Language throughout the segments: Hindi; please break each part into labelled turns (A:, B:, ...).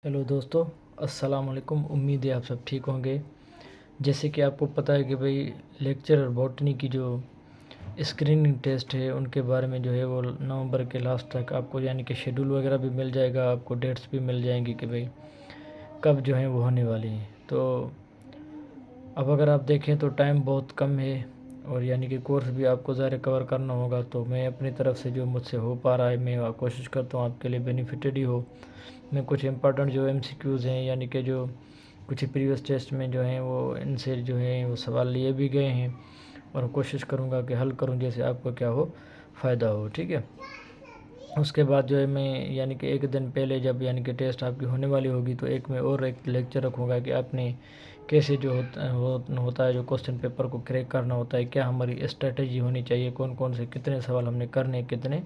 A: हेलो दोस्तों, अस्सलाम वालेकुम। उम्मीद है आप सब ठीक होंगे। जैसे कि आपको पता है कि भाई लेक्चर और बॉटनी की जो स्क्रीनिंग टेस्ट है उनके बारे में जो है वो नवंबर के लास्ट तक आपको यानी कि शेड्यूल वगैरह भी मिल जाएगा, आपको डेट्स भी मिल जाएंगी कि भाई कब जो है वो होने वाली हैं। तो अब अगर आप देखें तो टाइम बहुत कम है और यानी कि कोर्स भी आपको ज़्यादा कवर करना होगा। तो मैं अपनी तरफ से जो मुझसे हो पा रहा है मैं कोशिश करता हूँ आपके लिए बेनिफिटेड ही हो। मैं कुछ इंपॉर्टेंट जो MCQs हैं यानी कि जो कुछ प्रीवियस टेस्ट में जो हैं वो इनसे जो है वो सवाल लिए भी गए हैं और कोशिश करूँगा कि हल करूँ जैसे आपको क्या हो फ़ायदा हो। ठीक है। उसके बाद जो है मैं यानी कि एक दिन पहले जब यानी कि टेस्ट आपकी होने वाली होगी तो मैं और एक लेक्चर रखूँगा कि आपने कैसे जो होता है जो क्वेश्चन पेपर को क्रैक करना होता है, क्या हमारी स्ट्रेटजी होनी चाहिए, कौन कौन से कितने सवाल हमने करने कितने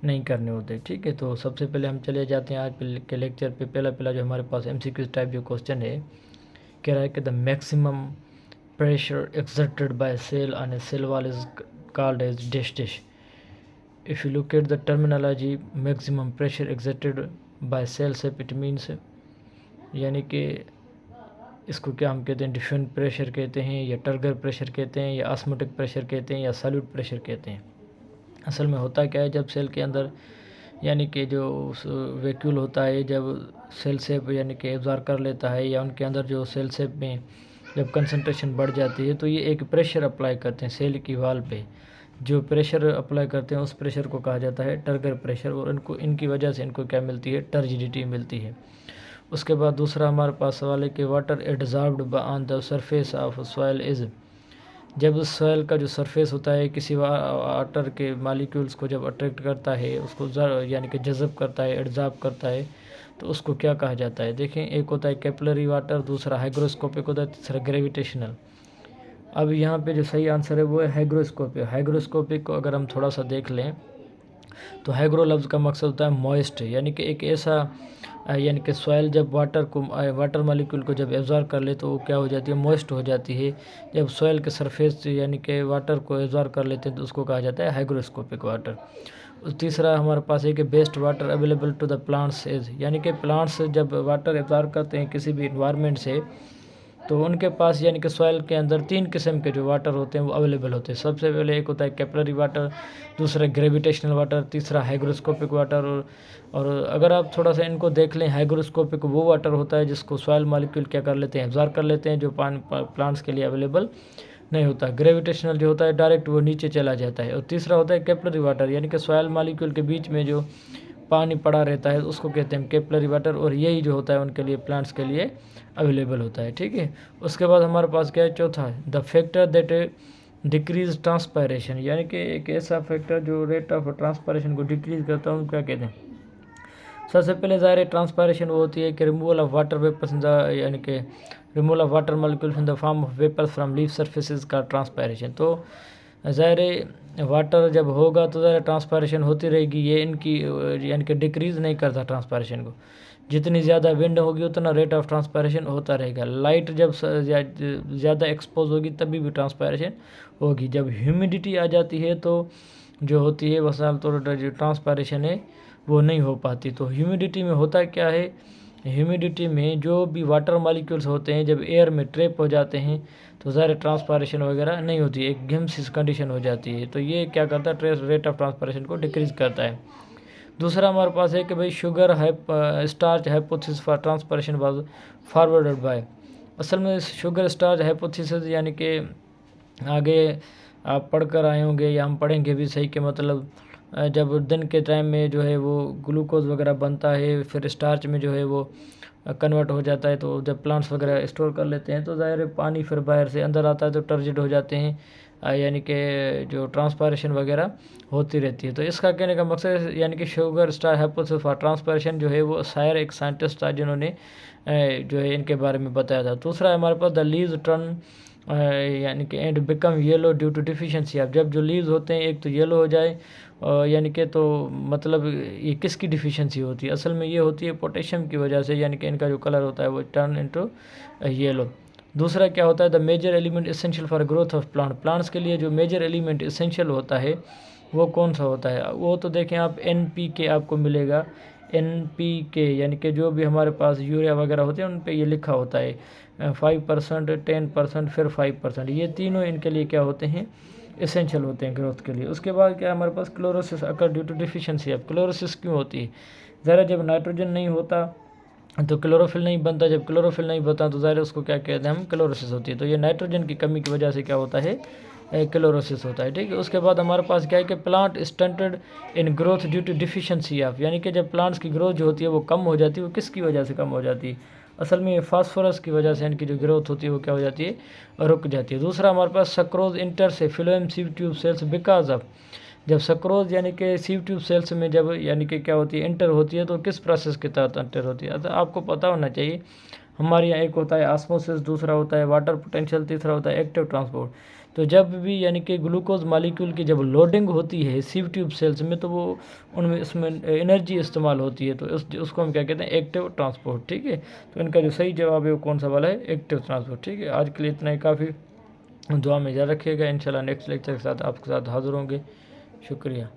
A: नहीं करने होते। ठीक है। तो सबसे पहले हम चले जाते हैं आज के लेक्चर पे। पहला जो हमारे पास MCQ टाइप जो क्वेश्चन है, कह रहा है कि the maximum pressure exerted by cell on a cell wall is called as dash dash. If you look at the terminology maximum pressure exerted by cell shape, it means यानी कि इसको क्या हम कहते हैं, डिफरेंट प्रेशर कहते हैं या टर्गर प्रेशर कहते हैं या ऑस्मोटिक प्रेशर कहते हैं या सॉलिड प्रेशर कहते हैं। असल में होता क्या है, जब सेल के अंदर यानी कि जो वैक्यूल होता है जब सेल शेप यानी कि एब्जॉर्ब कर लेता है या उनके अंदर जो सेल शेप में जब कंसंट्रेशन बढ़ जाती है तो ये एक प्रेशर अप्लाई करते हैं सेल की वाल पे। जो प्रेशर अप्लाई करते हैं उस प्रेशर को कहा जाता है टर्गर प्रेशर और इनकी वजह से इनको क्या मिलती है, टर्जिडिटी मिलती है। उसके बाद दूसरा हमारे पास सवाल है कि water absorbed on the surface of soil is. जब सॉइल का जो सरफेस होता है किसी वाटर के मालिक्यूल्स को जब अट्रैक्ट करता है, उसको यानी कि जज़ब करता है, एब्जॉर्ब करता है, तो उसको क्या कहा जाता है। देखें, एक होता है कैपिलरी वाटर, दूसरा हाइग्रोस्कोपिक होता है, तीसरा ग्रेविटेशनल। अब यहाँ पे जो सही आंसर है वो है हाइग्रोस्कोपिक। हाइग्रोस्कोपिक को अगर हम थोड़ा सा देख लें तो हाइग्रो लफ्ज़ का मकसद होता है मॉइस्ट, यानी कि एक ऐसा यानी कि सॉइल जब वाटर मालिक्यूल को जब एब्जॉर्ब कर ले तो वो क्या हो जाती है, मॉइस्ट हो जाती है। जब सॉइल के सरफेस यानी कि वाटर को एब्जॉर्ब कर लेते हैं तो उसको कहा जाता है हाइग्रोस्कोपिक वाटर। तीसरा हमारे पास है कि best water available to the plants is, यानी कि प्लांट्स जब वाटर एब्जॉर्ब करते हैं किसी भी इन्वायरमेंट से तो उनके पास यानी कि सॉइल के अंदर 3 किस्म के जो वाटर होते हैं वो अवेलेबल होते हैं। सबसे पहले एक होता है कैपिलरी वाटर, दूसरा ग्रेविटेशनल वाटर, तीसरा हाइग्रोस्कोपिक वाटर। और अगर आप थोड़ा सा इनको देख लें, हाइग्रोस्कोपिक वो वाटर होता है जिसको सॉइल मॉलिक्यूल क्या कर लेते हैं, एब्जॉर्ब कर लेते हैं, जो प्लांट्स के लिए अवेलेबल नहीं होता। ग्रेविटेशनल जो होता है डायरेक्ट वो नीचे चला जाता है। और तीसरा होता है कैपिलरी वाटर, यानी कि सॉइल मॉलिक्यूल के बीच में जो पानी पड़ा रहता है उसको कहते हैं कैपिलरी वाटर, और यही जो होता है उनके लिए प्लांट्स के लिए अवेलेबल होता है। ठीक है। उसके बाद हमारे पास क्या है, चौथा है the factor that decrease transpiration, यानी कि एक ऐसा फैक्टर जो रेट ऑफ ट्रांसपायरेशन को डिक्रीज करता है, क्या कहते हैं। सबसे पहले ज़ाहिर ट्रांसपायरेशन वो होती है कि removal of water vapours in the, यानी कि removal of water molecules in the form of vapours from leaf surfaces का ट्रांसपायरेशन। तो ज़ाहिर वाटर जब होगा तो ज़ाहिर ट्रांसपायरेशन होती रहेगी, ये इनकी यानी कि डिक्रीज़ नहीं करता ट्रांसपायरेशन को। जितनी ज़्यादा विंड होगी उतना रेट ऑफ ट्रांसपायरेशन होता रहेगा। लाइट जब ज़्यादा एक्सपोज होगी तभी भी ट्रांसपायरेशन होगी। जब ह्यूमिडिटी आ जाती है तो जो होती है वसाल तो जो ट्रांसपायरेशन है वो नहीं हो पाती। तो ह्यूमिडिटी में होता क्या है, ह्यूमिडिटी में जो भी वाटर मॉलिक्यूल्स होते हैं जब एयर में ट्रैप हो जाते हैं तो ज़्यादा ट्रांसपायरेशन वगैरह नहीं होती, एक गैसियस कंडीशन हो जाती है। तो ये क्या करता है, रेट ऑफ ट्रांसपायरेशन को डिक्रीज़ करता है। दूसरा हमारे पास है कि भाई sugar starch hypothesis for transpiration was forwarded by. असल में शुगर स्टार्च हाइपोथेसिस यानी कि आगे आप पढ़कर आए होंगे या हम पढ़ेंगे भी सही, के मतलब जब दिन के टाइम में जो है वो ग्लूकोज वगैरह बनता है फिर स्टार्च में जो है वो कन्वर्ट हो जाता है, तो जब प्लांट्स वगैरह स्टोर कर लेते हैं तो ज़ाहिर पानी फिर बाहर से अंदर आता है तो टर्जिड हो जाते हैं, यानी कि जो ट्रांसपायरेशन वगैरह होती रहती है। तो इसका कहने का मकसद यानी कि sugar star hypothesis for transpiration जो है वो शायर एक साइंटिस्ट था जिन्होंने जो है इनके बारे में बताया था। दूसरा है हमारे पास द लीव्स टर्न यानी कि and become yellow due to deficiency. अब जब जो लीव्स होते हैं एक तो येलो हो जाए यानी कि तो मतलब ये किसकी डिफिशिएंसी होती है, असल में ये होती है पोटेशियम की वजह से, यानी कि इनका जो कलर होता है वो टर्न इनटू येलो। दूसरा क्या होता है, the major element essential for growth of plants के लिए जो मेजर एलिमेंट एसेंशियल होता है वो कौन सा होता है। वो तो देखें आप NPK आपको मिलेगा। NPK यानी कि जो भी हमारे पास यूरिया वगैरह होते हैं उन पे ये लिखा होता है 5%, 10%, फिर 5%। ये तीनों इनके लिए क्या होते हैं, एसेंशियल होते हैं ग्रोथ के लिए। उसके बाद क्या हमारे पास chlorosis occur due to deficiency. अब क्लोरोसिस क्यों होती है, ज़रा जब नाइट्रोजन नहीं होता तो क्लोरोफिल नहीं बनता, जब क्लोरोफिल नहीं बनता तो ज़ाहिर उसको क्या कहते हैं हम, क्लोरोसिस होती है। तो ये नाइट्रोजन की कमी की वजह से क्या होता है, क्लोरोसिस होता है। ठीक है, उसके बाद हमारे पास क्या है कि plant stunted in growth due to deficiency of, यानी कि जब प्लांट्स की ग्रोथ जो होती है वो कम हो जाती है, वो किसकी वजह से कम हो जाती है, असल में फास्फोरस की वजह से इनकी जो ग्रोथ होती है वो क्या हो जाती है, रुक जाती है। दूसरा हमारे पास सक्रोज इंटर से phloem sieve tube cells because of, जब सक्रोज यानी कि सीव ट्यूब सेल्स में जब यानी कि क्या होती है, इंटर होती है, तो किस प्रोसेस के तहत इंटर होती है, तो आपको पता होना चाहिए। हमारे यहाँ एक होता है ऑस्मोसिस, दूसरा होता है वाटर पोटेंशियल, तीसरा होता है एक्टिव ट्रांसपोर्ट। तो जब भी यानी कि ग्लूकोज मालिक्यूल की जब लोडिंग होती है सीव ट्यूब सेल्स में, तो वो उनमें इसमें एनर्जी इस्तेमाल होती है, तो उसको हम क्या कहते हैं, एक्टिव ट्रांसपोर्ट। ठीक है, तो इनका जो सही जवाब है वो कौन सा वाला है, एक्टिव ट्रांसपोर्ट। ठीक है, आज के लिए इतना ही काफ़ी। दुआ में याद रखिएगा, इंशाल्लाह नेक्स्ट लेक्चर के साथ आपके साथ हाज़िर होंगे। शुक्रिया।